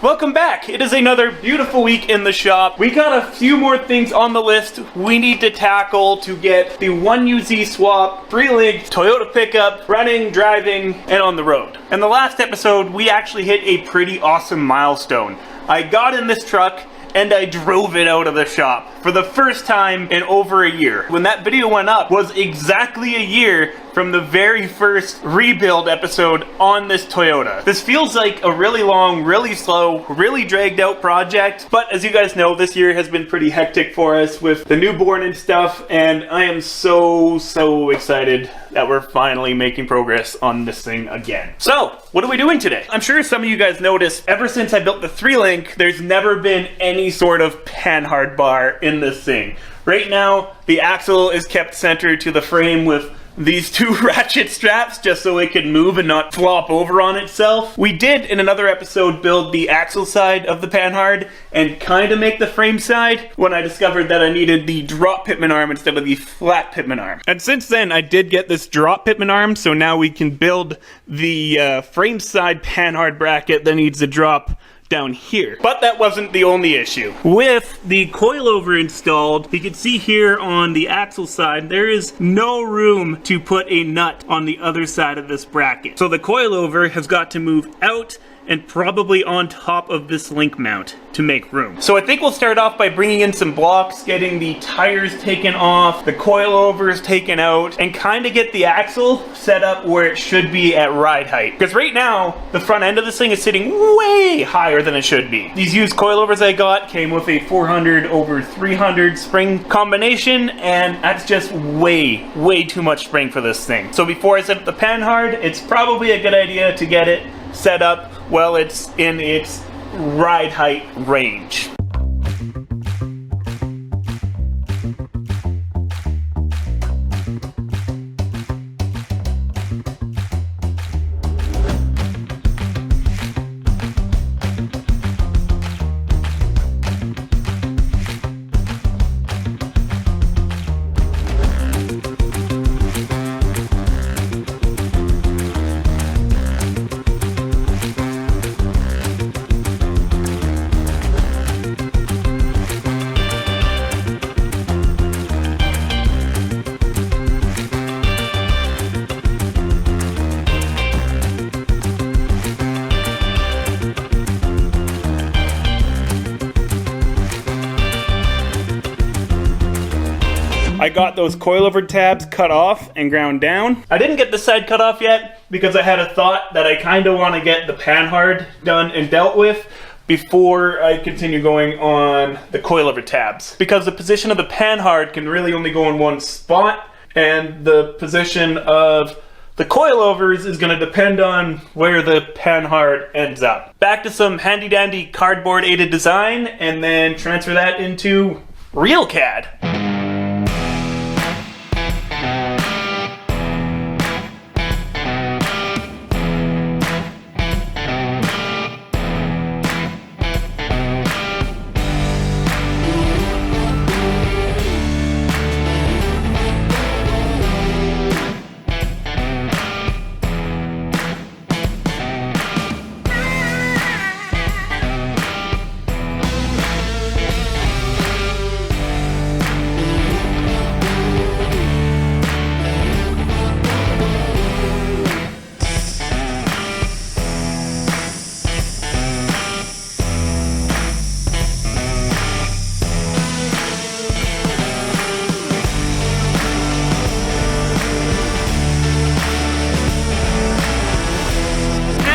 Welcome back. It is another beautiful week in the shop. We got a few more things on the list we need to tackle to get the 1UZ swap, 3-link Toyota pickup running, driving, and on the road. In the last episode, we actually hit a pretty awesome milestone. I got in this truck and I drove it out of the shop for the first time in over a year. When that video went up was exactly a year from the very first rebuild episode on this Toyota. This feels like a really long, really slow, really dragged out project, but as you guys know, this year has been pretty hectic for us with the newborn and stuff, and I am so excited that we're finally making progress on this thing again. So, what are we doing today? I'm sure some of you guys noticed, ever since I built the 3-link, there's never been any sort of panhard bar in this thing. Right now, the axle is kept centered to the frame with these two ratchet straps just so it can move and not flop over on itself. We did, in another episode, build the axle side of the panhard and kind of make the frame side when I discovered that I needed the drop pitman arm instead of the flat pitman arm. And since then, I did get this drop pitman arm, so now we can build the frame side panhard bracket that needs a drop down here. But that wasn't the only issue. With the coilover installed, you can see here on the axle side, there is no room to put a nut on the other side of this bracket. So the coilover has got to move out and probably on top of this link mount to make room. So I think we'll start off by bringing in some blocks, getting the tires taken off, the coilovers taken out, and kind of get the axle set up where it should be at ride height. Because right now, the front end of this thing is sitting way higher than it should be. These used coilovers I got came with a 400/300 spring combination, and that's just way too much spring for this thing. So before I set up the panhard, it's probably a good idea to get it set up while it's in its ride height range. I got those coilover tabs cut off and ground down. I didn't get this side cut off yet because I had a thought that I kind of want to get the panhard done and dealt with before I continue going on the coilover tabs. Because the position of the panhard can really only go in one spot, and the position of the coilovers is going to depend on where the panhard ends up. Back to some handy dandy cardboard aided design, and then transfer that into real CAD.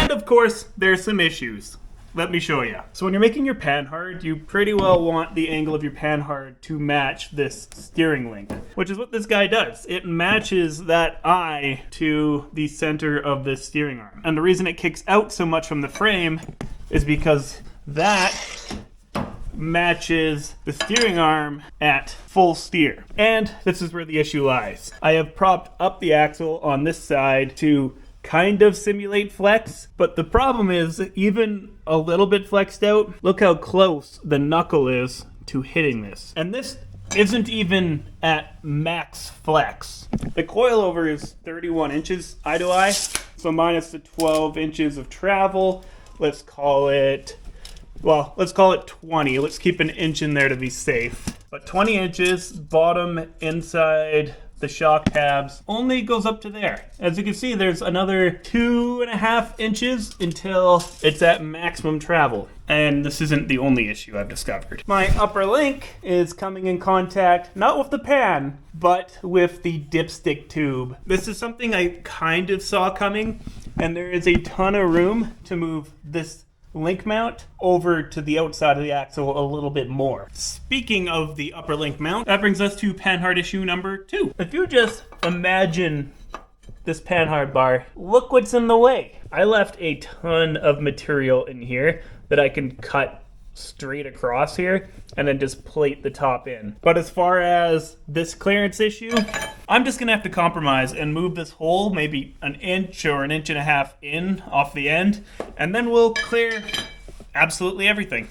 Of course, there's some issues. Let me show you. So when you're making your panhard, you pretty well want the angle of your panhard to match this steering link, which is what this guy does. It matches that eye to the center of this steering arm. And the reason it kicks out so much from the frame is because that matches the steering arm at full steer. And this is where the issue lies. I have propped up the axle on this side to kind of simulate flex, but the problem is even a little bit flexed out, look how close the knuckle is to hitting this. And this isn't even at max flex. The coilover is 31 inches eye to eye, so minus the 12 inches of travel, let's call it well, let's call it 20. Let's keep an inch in there to be safe. But 20 inches, bottom, inside, the shock tabs only goes up to there. As you can see, there's another 2.5 inches until it's at maximum travel. And this isn't the only issue I've discovered. My upper link is coming in contact, not with the pan, but with the dipstick tube. This is something I kind of saw coming, and there is a ton of room to move this link mount over to the outside of the axle a little bit more. Speaking of the upper link mount, that brings us to panhard issue number 2. If you just imagine this panhard bar, look what's in the way. I left a ton of material in here that I can cut straight across here and then just plate the top in. But as far as this clearance issue, I'm just gonna have to compromise and move this hole maybe an inch or an inch and a half in off the end, and then we'll clear absolutely everything.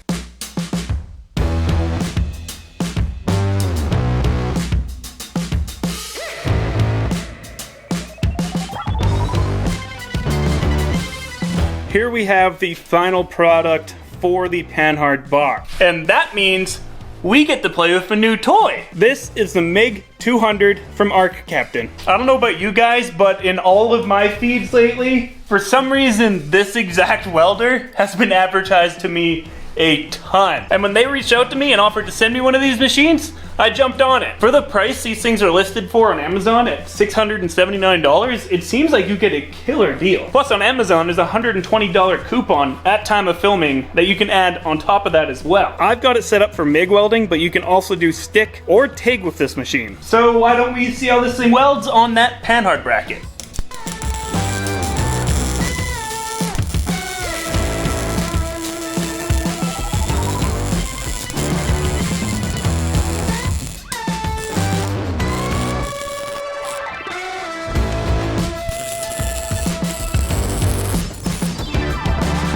Here we have the final product for the panhard bar. And that means we get to play with a new toy. This is the MiG 200 from Arc Captain. I don't know about you guys, but in all of my feeds lately, for some reason, this exact welder has been advertised to me a ton. And when they reached out to me and offered to send me one of these machines, I jumped on it. For the price these things are listed for on Amazon at $679, it seems like you get a killer deal. Plus on Amazon, there's a $120 coupon at time of filming that you can add on top of that as well. I've got it set up for MIG welding, but you can also do stick or TIG with this machine. So why don't we see how this thing welds on that panhard bracket?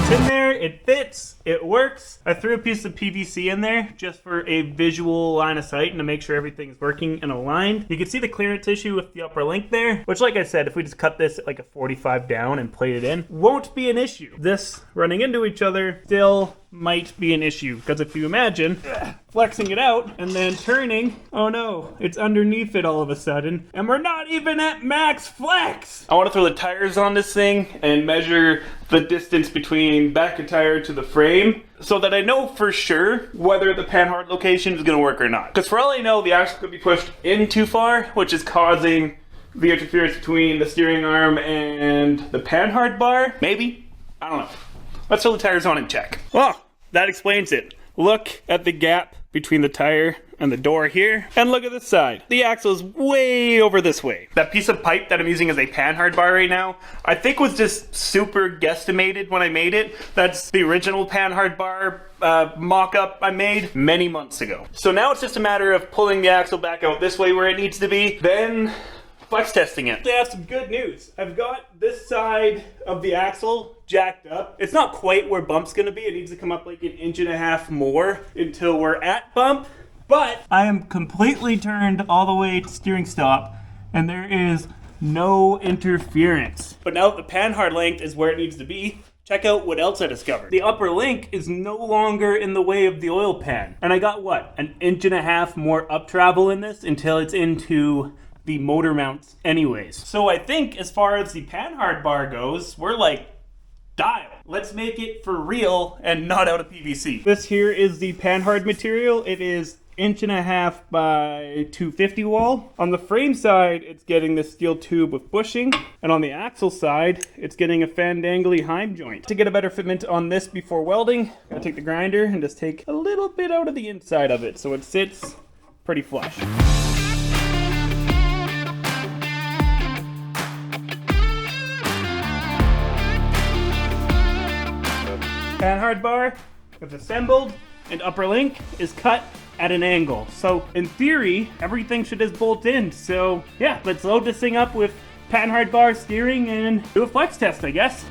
In there, it fits, it works. I threw a piece of PVC in there just for a visual line of sight and to make sure everything's working and aligned. You can see the clearance issue with the upper link there, which like I said, if we just cut this at like a 45 down and plate it in, won't be an issue. This running into each other still might be an issue, because if you imagine flexing it out and then turning, oh no, it's underneath it all of a sudden, and we're not even at max flex. I want to throw the tires on this thing and measure the distance between back of tire to the frame so that I know for sure whether the panhard location is going to work or not. Because for all I know, the axle could be pushed in too far, which is causing the interference between the steering arm and the panhard bar. Maybe. I don't know. Let's throw the tires on and check. Well, that explains it. Look at the gap between the tire and the door here, and look at this side. The axle is way over this way. That piece of pipe that I'm using as a panhard bar right now, I think was just super guesstimated when I made it. That's the original panhard bar mock-up I made many months ago. So now it's just a matter of pulling the axle back out this way where it needs to be, then flex testing it. I have some good news. I've got this side of the axle jacked up. It's not quite where bump's gonna be. It needs to come up like an inch and a half more until we're at bump. But I am completely turned all the way to steering stop, and there is no interference. But now that the panhard length is where it needs to be, check out what else I discovered. The upper link is no longer in the way of the oil pan. And I got what? An inch and a half more up travel in this until it's into the motor mounts anyways. So I think as far as the panhard bar goes, we're like dial. Let's make it for real and not out of PVC. This here is the panhard material. It is inch and a half by 250 wall. On the frame side, it's getting this steel tube with bushing, and on the axle side, it's getting a Fandangly Heim joint. To get a better fitment on this before welding, I'm gonna take the grinder and just take a little bit out of the inside of it so it sits pretty flush. Panhard bar is assembled and upper link is cut at an angle. So in theory, everything should just bolt in. So yeah, let's load this thing up with panhard bar steering and do a flex test, I guess.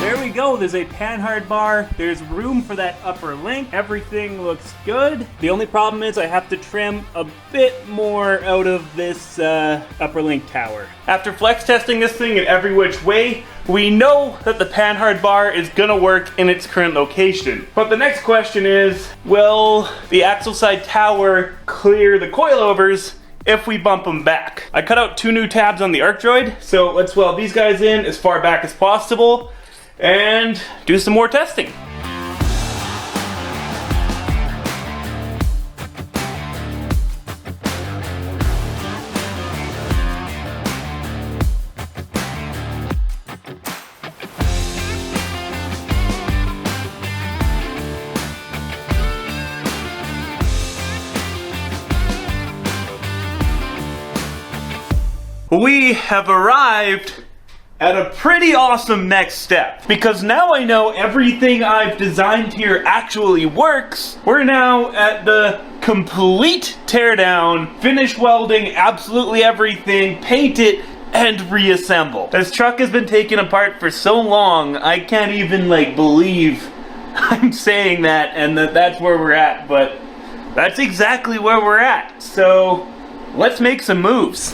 There we go. There's a panhard bar. There's room for that upper link. Everything looks good. The only problem is I have to trim a bit more out of this upper link tower. After flex testing this thing in every which way, we know that the panhard bar is gonna work in its current location. But the next question is, will the axle side tower clear the coilovers if we bump them back? I cut out 2 new tabs on the arc droid, so let's weld these guys in as far back as possible and do some more testing. We have arrived at a pretty awesome next step, because now I know everything I've designed here actually works. We're now at the complete teardown, finish welding absolutely everything, paint it, and reassemble. This truck has been taken apart for so long, I can't even believe I'm saying that and that's where we're at, but that's exactly where we're at. So let's make some moves.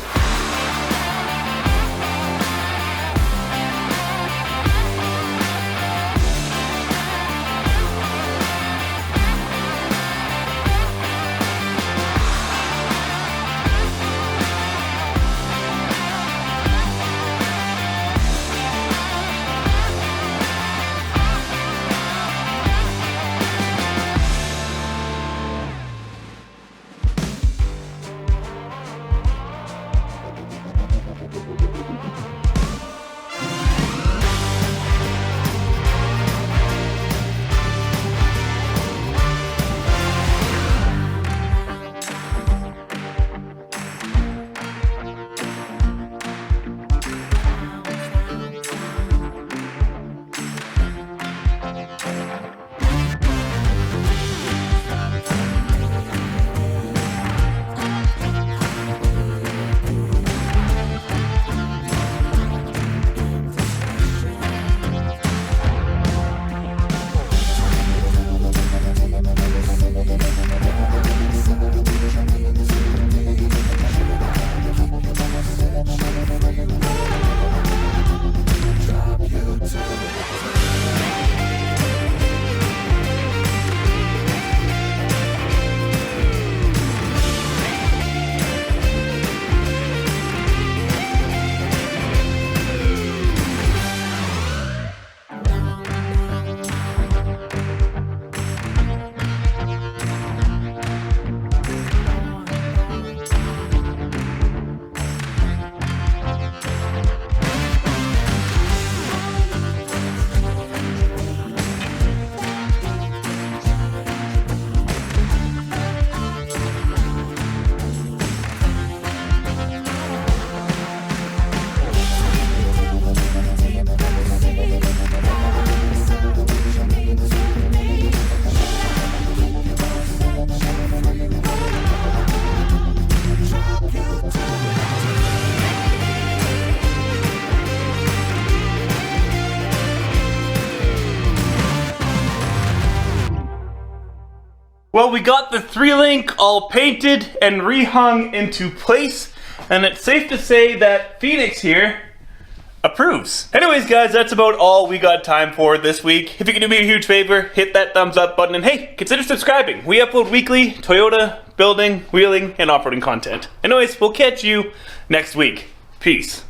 Well, we got the 3-link all painted and rehung into place, and it's safe to say that Phoenix here approves. Anyways, guys, that's about all we got time for this week. If you can do me a huge favor, hit that thumbs up button, and hey, consider subscribing. We upload weekly Toyota, building, wheeling, and off-roading content. Anyways, we'll catch you next week. Peace.